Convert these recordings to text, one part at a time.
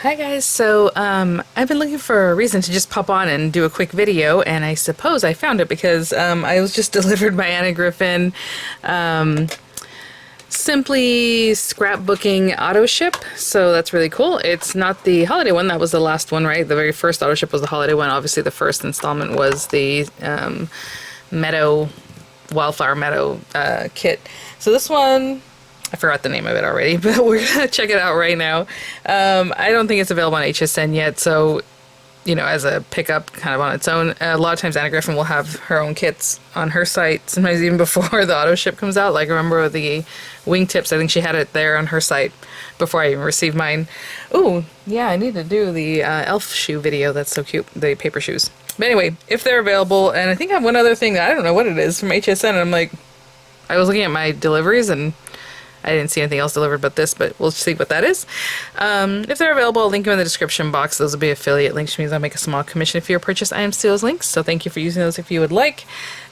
Hi guys, so I've been looking for a reason to just pop on and do a quick video, and I suppose I found it because I was just delivered by Anna Griffin simply scrapbooking Autoship, so that's really cool. It's not the holiday one, that was the last one, right? The very first Autoship was the holiday one. Obviously the first installment was the Wildflower Meadow kit. So this one, I forgot the name of it already, but we're going to check it out right now. I don't think it's available on HSN yet, so, you know, as a pickup kind of on its own. A lot of times Anna Griffin will have her own kits on her site, sometimes even before the Autoship comes out. Like, I remember the wingtips, I think she had it there on her site before I even received mine. Ooh, yeah, I need to do the elf shoe video. That's so cute, the paper shoes. But anyway, if they're available, and I think I have one other thing that I don't know what it is from HSN, and I'm like, I was looking at my deliveries, and I didn't see anything else delivered but this, but we'll see what that is. If they're available, I'll link them in the description box. Those will be affiliate links, which means I'll make a small commission for your purchase. I am steal those links, so thank you for using those if you would like.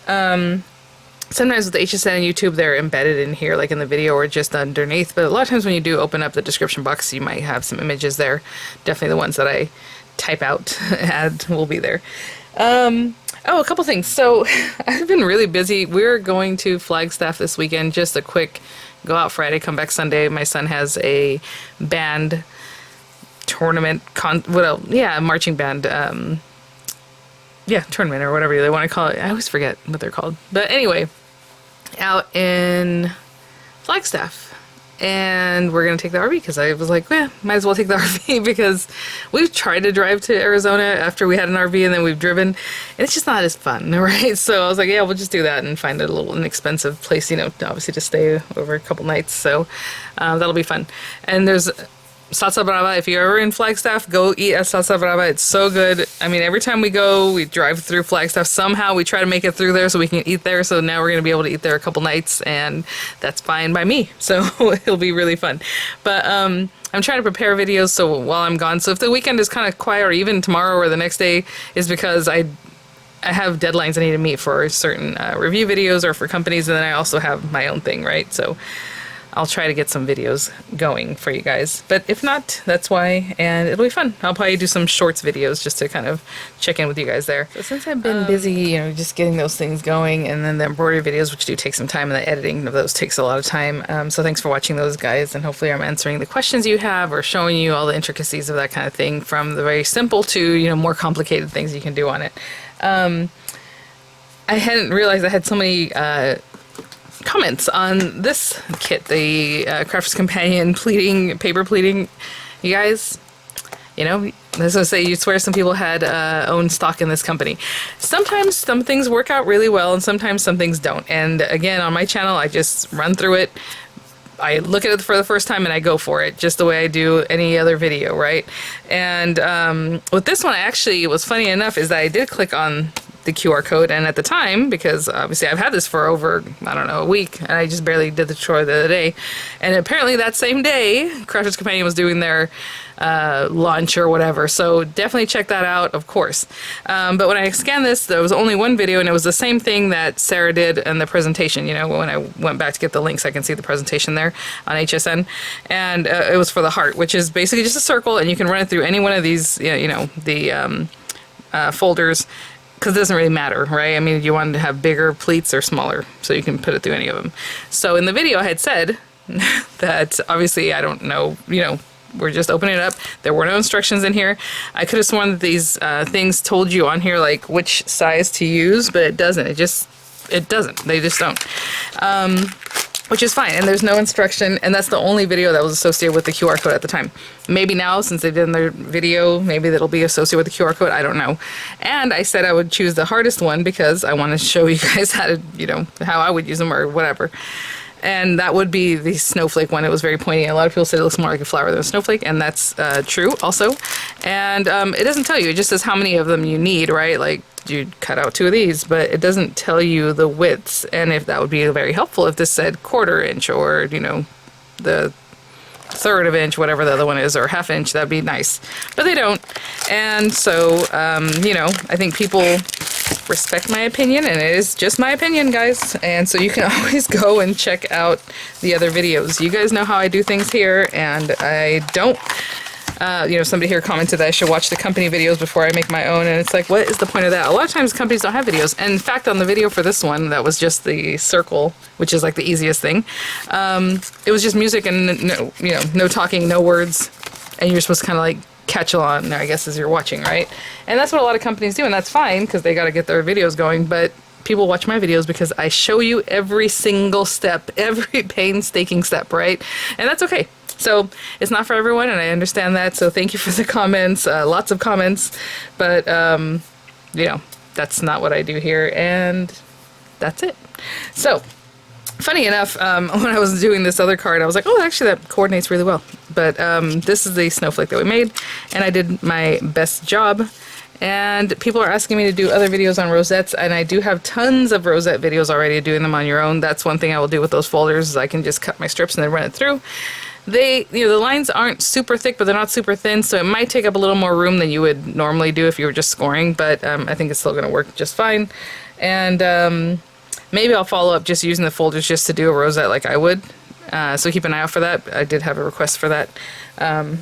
Sometimes with the HSN and YouTube, they're embedded in here, like in the video or just underneath, but a lot of times when you do open up the description box, you might have some images there. Definitely the ones that I type out, add, will be there. Oh, a couple things. So I've been really busy. We're going to Flagstaff this weekend, just a quick go out Friday, come back Sunday. My son has a band tournament, marching band, tournament or whatever they want to call it. I always forget what they're called. But anyway, out in Flagstaff. And we're going to take the RV because I was like, might as well take the RV because we've tried to drive to Arizona after we had an RV and then we've driven and it's just not as fun, right? So I was like, yeah, we'll just do that and find a little inexpensive place, you know, obviously to stay over a couple nights. So that'll be fun. And there's Salsa Brava. If you're ever in Flagstaff, go eat at Salsa Brava. It's so good. I mean, every time we go, we drive through Flagstaff. Somehow we try to make it through there so we can eat there. So now we're going to be able to eat there a couple nights, and that's fine by me. So it'll be really fun. But I'm trying to prepare videos so while I'm gone. So if the weekend is kind of quiet, or even tomorrow or the next day, is because I have deadlines I need to meet for certain review videos or for companies, and then I also have my own thing, right? So I'll try to get some videos going for you guys. But if not, that's why, and it'll be fun. I'll probably do some shorts videos just to kind of check in with you guys there. So since I've been busy, you know, just getting those things going, and then the embroidery videos, which do take some time, and the editing of those takes a lot of time. So thanks for watching those, guys, and hopefully I'm answering the questions you have or showing you all the intricacies of that kind of thing, from the very simple to, you know, more complicated things you can do on it. I hadn't realized I had so many comments on this kit, the Crafter's Companion paper pleating. You guys, you know, I was gonna say, you'd swear some people had owned stock in this company. Sometimes some things work out really well and sometimes some things don't. And again, on my channel, I just run through it. I look at it for the first time and I go for it, just the way I do any other video, right? And with this one, actually, it was funny enough is that I did click on the QR code, and at the time, because obviously I've had this for over, I don't know, a week, and I just barely did the chore the other day, and apparently that same day, Crafter's Companion was doing their launch or whatever, so definitely check that out, of course. But when I scanned this, there was only one video, and it was the same thing that Sarah did in the presentation. You know, when I went back to get the links, I can see the presentation there on HSN, and it was for the heart, which is basically just a circle, and you can run it through any one of these, you know, the folders, because it doesn't really matter, right? I mean, you want to have bigger pleats or smaller, so you can put it through any of them. So in the video, I had said that obviously I don't know, you know, we're just opening it up. There were no instructions in here. I could have sworn that these things told you on here like which size to use, but it doesn't. It doesn't. They just don't. Which is fine, and there's no instruction, and that's the only video that was associated with the QR code at the time. Maybe now, since they did their video, maybe that'll be associated with the QR code, I don't know. And I said I would choose the hardest one because I want to show you guys how to, you know, how I would use them or whatever. And that would be the snowflake one. It was very pointy. A lot of people said it looks more like a flower than a snowflake, and that's true also. And it doesn't tell you, it just says how many of them you need, right? Like, you cut out 2 of these, but it doesn't tell you the widths. And if that would be very helpful if this said 1/4 inch or, you know, the 1/3 of an inch, whatever the other one is, or 1/2 inch, that'd be nice. But they don't. And so, you know, I think people respect my opinion, and it is just my opinion, guys. And so you can always go and check out the other videos. You guys know how I do things here, and I don't You know, somebody here commented that I should watch the company videos before I make my own, and it's like, what is the point of that? A lot of times companies don't have videos. And in fact, on the video for this one, that was just the circle, which is like the easiest thing. It was just music and no, you know, no talking, no words, and you're supposed to kind of like catch along, I guess, as you're watching, right? And that's what a lot of companies do, and that's fine because they got to get their videos going. But people watch my videos because I show you every single step, every painstaking step, right? And that's okay. So it's not for everyone, and I understand that. So thank you for the comments, lots of comments, but you know, that's not what I do here, and that's it. So funny enough, when I was doing this other card, I was like, oh, actually that coordinates really well. But this is the snowflake that we made, and I did my best job. And people are asking me to do other videos on rosettes, and I do have tons of rosette videos already, doing them on your own. That's one thing I will do with those folders, is I can just cut my strips and then run it through. They, you know, the lines aren't super thick, but they're not super thin, so it might take up a little more room than you would normally do if you were just scoring, but I think it's still going to work just fine. And maybe I'll follow up just using the folders just to do a rosette like I would. So keep an eye out for that. I did have a request for that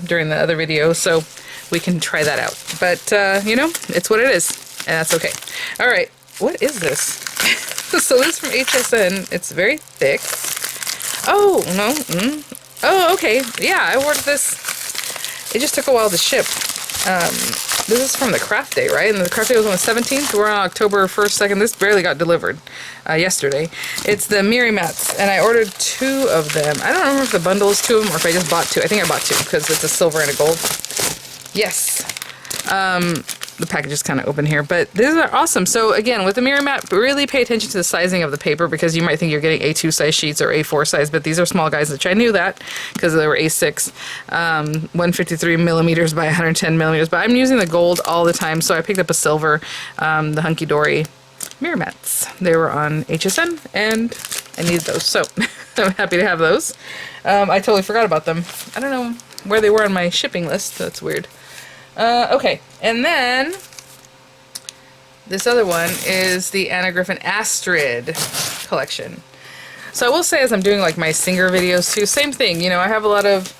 during the other video, so we can try that out. But, you know, it's what it is, and that's okay. All right, what is this? So this is from HSN. It's very thick. Oh, no. Oh, okay. Yeah, I ordered this. It just took a while to ship. This is from the craft day, right? And the craft day was on the 17th. We're on October 1st, 2nd. This barely got delivered yesterday. It's the Miri mats, and I ordered 2 of them. I don't remember if the bundle is 2 of them or if I just bought 2. I think I bought 2 because it's a silver and a gold. Yes. The package is kind of open here, but these are awesome. So again, with the Miri mat, really pay attention to the sizing of the paper, because you might think you're getting A2 size sheets or A4 size, but these are small guys, which I knew that because they were A6, 153 millimeters by 110 millimeters, but I'm using the gold all the time, so I picked up a silver, the Hunky Dory Miri mats. They were on HSN, and I needed those, so I'm happy to have those. I totally forgot about them. I don't know where they were on my shipping list. That's weird. Okay, and then this other one is the Griffin Astrid collection. So I will say, as I'm doing like my Singer videos too, same thing, you know, I have a lot of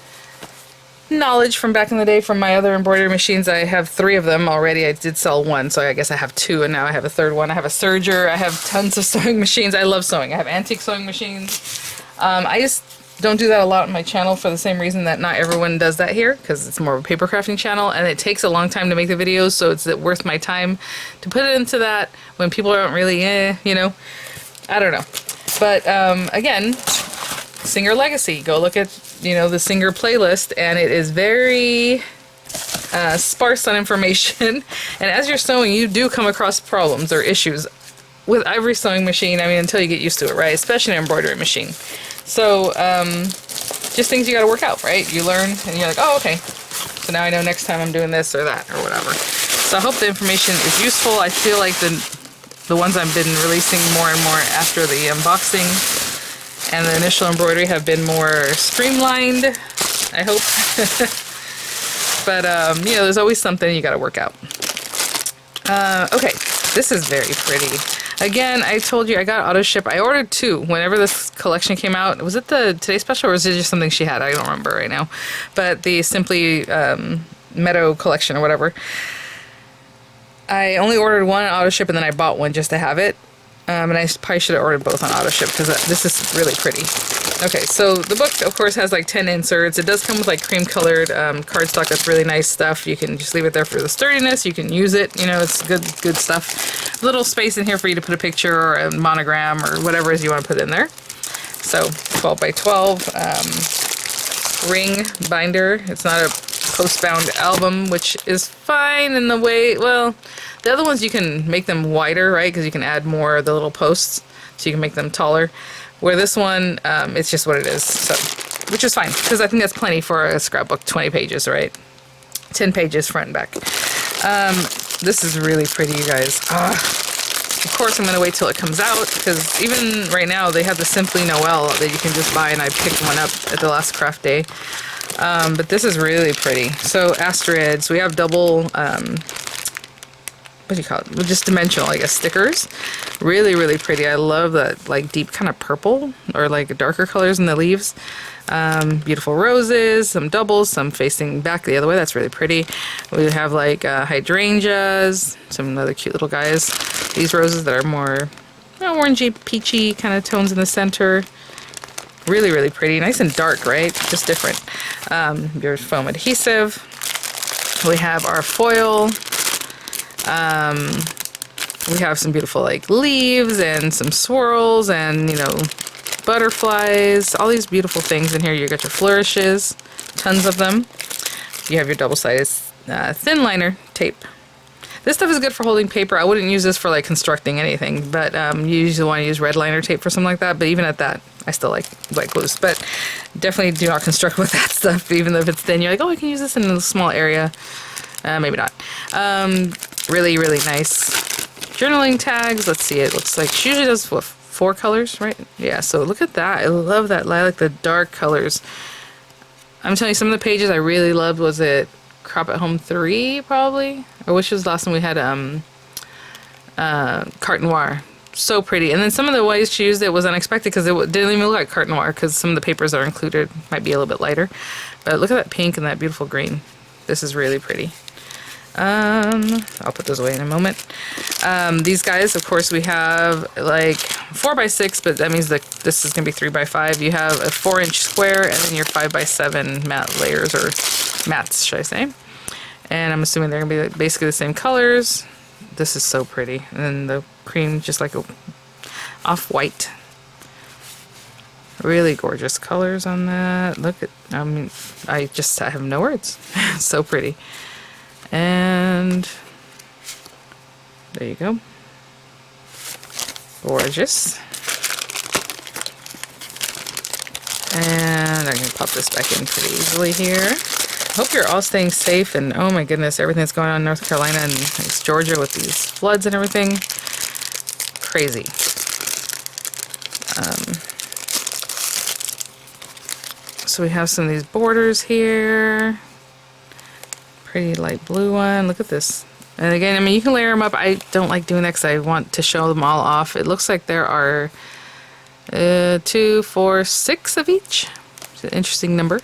knowledge from back in the day from my other embroidery machines. I have 3 of them already. I did sell 1, so I guess I have 2, and now I have a 3rd one. I have a serger. I have tons of sewing machines. I love sewing. I have antique sewing machines. I just don't do that a lot on my channel for the same reason that not everyone does that here, because it's more of a paper crafting channel, and it takes a long time to make the videos, so it's worth my time to put it into that when people aren't really, you know, I don't know. But again, Singer Legacy, go look at, you know, the Singer playlist, and it is very sparse on information. And as you're sewing, you do come across problems or issues with every sewing machine. I mean, until you get used to it, right? Especially an embroidery machine. So just things you got to work out, right? You learn, and you're like, oh, okay. So now I know next time I'm doing this or that or whatever. So I hope the information is useful. I feel like the ones I've been releasing more and more after the unboxing and the initial embroidery have been more streamlined, I hope. But, you know, there's always something you got to work out. Okay, this is very pretty. Again, I told you I got Autoship. I ordered 2 whenever this collection came out. Was it the Today Special, or was it just something she had? I don't remember right now. But the Simply Meadow collection or whatever. I only ordered 1 on Autoship, and then I bought 1 just to have it. And I probably should have ordered both on Autoship, because this is really pretty. Okay, so the book, of course, has like 10 inserts. It does come with like cream-colored cardstock. That's really nice stuff. You can just leave it there for the sturdiness. You can use it. You know, it's good stuff. A little space in here for you to put a picture or a monogram or whatever it is you want to put in there. So 12 by 12 ring binder. It's not a post-bound album, which is fine in the way, well, the other ones you can make them wider, right? Because you can add more of the little posts, so you can make them taller. Where this one, it's just what it is, so, which is fine, because I think that's plenty for a scrapbook, 20 pages, right? 10 pages front and back. This is really pretty, you guys. Of course, I'm going to wait till it comes out, because even right now, they have the Simply Noel that you can just buy, and I picked one up at the last craft day. But this is really pretty. So Astrid, so we have double what do you call it? Well, just dimensional, I guess, stickers. Really, really pretty. I love that like deep kind of purple or like darker colors in the leaves. Beautiful roses, some doubles, some facing back the other way. That's really pretty. We have like hydrangeas, some other cute little guys. These roses that are more orangey, peachy kind of tones in the center. Really, really pretty. Nice and dark, right? Just different. Your foam adhesive. We have our foil. We have some beautiful like leaves and some swirls and, you know, butterflies, all these beautiful things in here. You got your flourishes, tons of them. You have your double-sided thin liner tape. This stuff is good for holding paper. I wouldn't use this for like constructing anything, but you usually want to use red liner tape for something like that. But even at that, I still like wet glues. But definitely do not construct with that stuff, even though if it's thin. You're like, oh, I can use this in a small area. Maybe not. Really, really nice journaling tags. Let's see. It looks like she usually does what, 4 colors, right? Yeah. So look at that. I love that lilac, the dark colors. I'm telling you, some of the pages I really loved. Was it Crop at Home 3 probably, or which was the last one we had? Carte Noire. So pretty. And then some of the ways she used it was unexpected because it didn't even look like Carte Noire because some of the papers that are included might be a little bit lighter. But look at that pink and that beautiful green. This is really pretty. I'll put those away in a moment. These guys, of course, we have like 4x6, but that means that this is going to be 3x5. You have a 4-inch square and then your 5x7 matte layers, or mats, should I say. And I'm assuming they're going to be basically the same colors. This is so pretty. And then the cream, just like a off-white. Really gorgeous colors on that. Look at, I mean, I have no words. So pretty. And there you go. Gorgeous. And I can pop this back in pretty easily here. Hope you're all staying safe, and oh my goodness, everything that's going on in North Carolina and it's Georgia with these floods and everything. Crazy. So we have some of these borders here. Pretty light blue one. Look at this. And again, I mean, you can layer them up. I don't like doing that because I want to show them all off. It looks like there are 2, 4, 6 of each. It's an interesting number.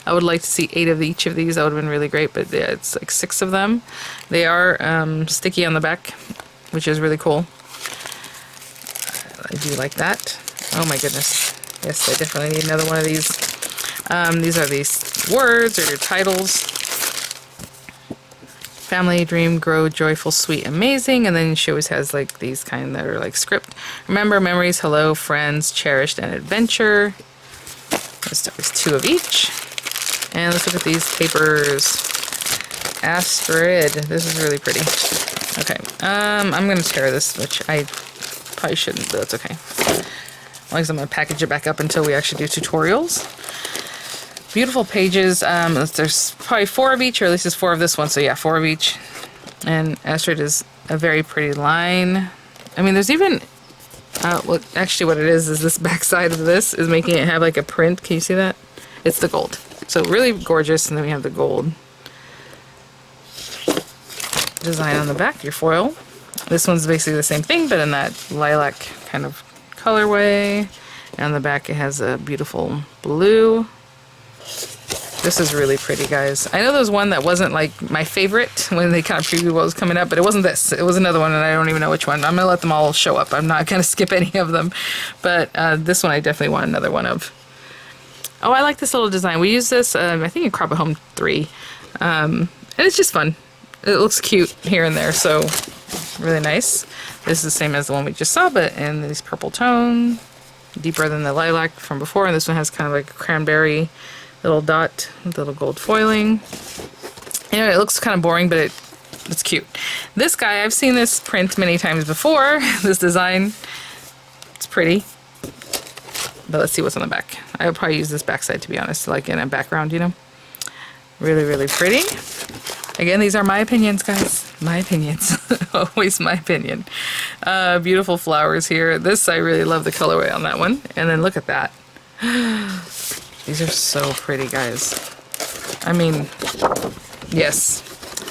I would like to see 8 of each of these. That would have been really great, but yeah, it's like 6 of them. They are sticky on the back, which is really cool. I do like that. Oh my goodness. Yes, I definitely need another one of these. These are these words or your titles. Family, dream, grow, joyful, sweet, amazing. And then she always has like these kind that are like script. Remember, memories, hello, friends, cherished, and adventure. There's 2 of each. And let's look at these papers. Astrid. This is really pretty. Okay. I'm going to tear this, which I probably shouldn't, but that's okay. As long as I'm going to package it back up until we actually do tutorials. Beautiful pages. There's probably 4 of each, or at least there's 4 of this one. So yeah, 4 of each. And Astrid is a very pretty line. I mean, there's even what it is this back side of this is making it have like a print. Can you see that? It's the gold. So really gorgeous. And then we have the gold design on the back. Your foil. This one's basically the same thing, but in that lilac kind of colorway. And on the back, it has a beautiful blue. This is really pretty, guys. I know there was one that wasn't like my favorite when they kind of previewed what was coming up, but it wasn't this. It was another one, and I don't even know which one. I'm going to let them all show up. I'm not going to skip any of them. But this one I definitely want another one of. Oh, I like this little design. We use this, I think, in Crop at Home 3. And it's just fun. It looks cute here and there, so really nice. This is the same as the one we just saw, but in this purple tone. Deeper than the lilac from before. And this one has kind of like a cranberry little dot with little gold foiling. Anyway, it looks kind of boring, but it's cute. This guy, I've seen this print many times before. This design, it's pretty. But let's see what's on the back. I would probably use this backside, to be honest, like in a background, you know. Really, really pretty. Again, these are my opinions, guys. My opinions. Always my opinion. Beautiful flowers here. This, I really love the colorway on that one. And then look at that. These are so pretty, guys. I mean, yes.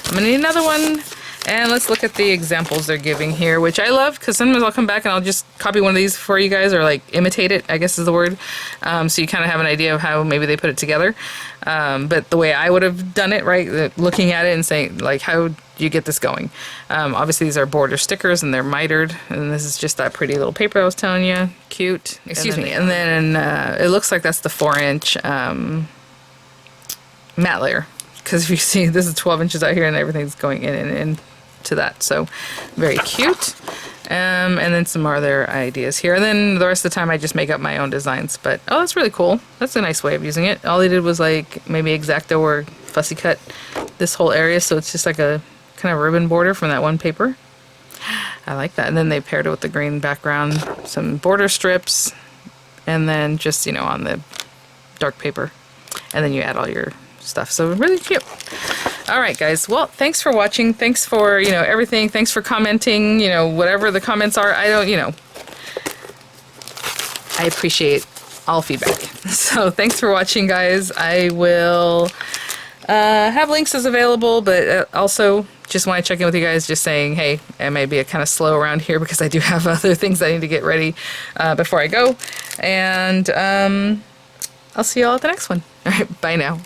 I'm gonna need another one. And let's look at the examples they're giving here, which I love because sometimes I'll come back and I'll just copy one of these for you guys, or like imitate it, I guess is the word. So you kind of have an idea of how maybe they put it together. But the way I would have done it, right, looking at it and saying, like, how do you get this going? Obviously these are border stickers and they're mitered, and this is just that pretty little paper I was telling you. Cute. Excuse me. And then it looks like that's the 4-inch matte layer. Because if you see, this is 12 inches out here and everything's going in and into that. So very cute. And then some other ideas here. And then the rest of the time I just make up my own designs. But, oh, that's really cool. That's a nice way of using it. All they did was like maybe X-Acto or fussy cut this whole area. So it's just like a kind of ribbon border from that one paper. I like that. And then they paired it with the green background, some border strips, and then just, you know, on the dark paper. And then you add all your stuff. So really cute. All right, guys. Well, thanks for watching. Thanks for, you know, everything. Thanks for commenting, you know, whatever the comments are. I don't, you know, I appreciate all feedback. So thanks for watching, guys. I will have links as available, but also just want to check in with you guys, just saying, hey, I may be kind of slow around here because I do have other things I need to get ready before I go. And I'll see you all at the next one. All right, bye now.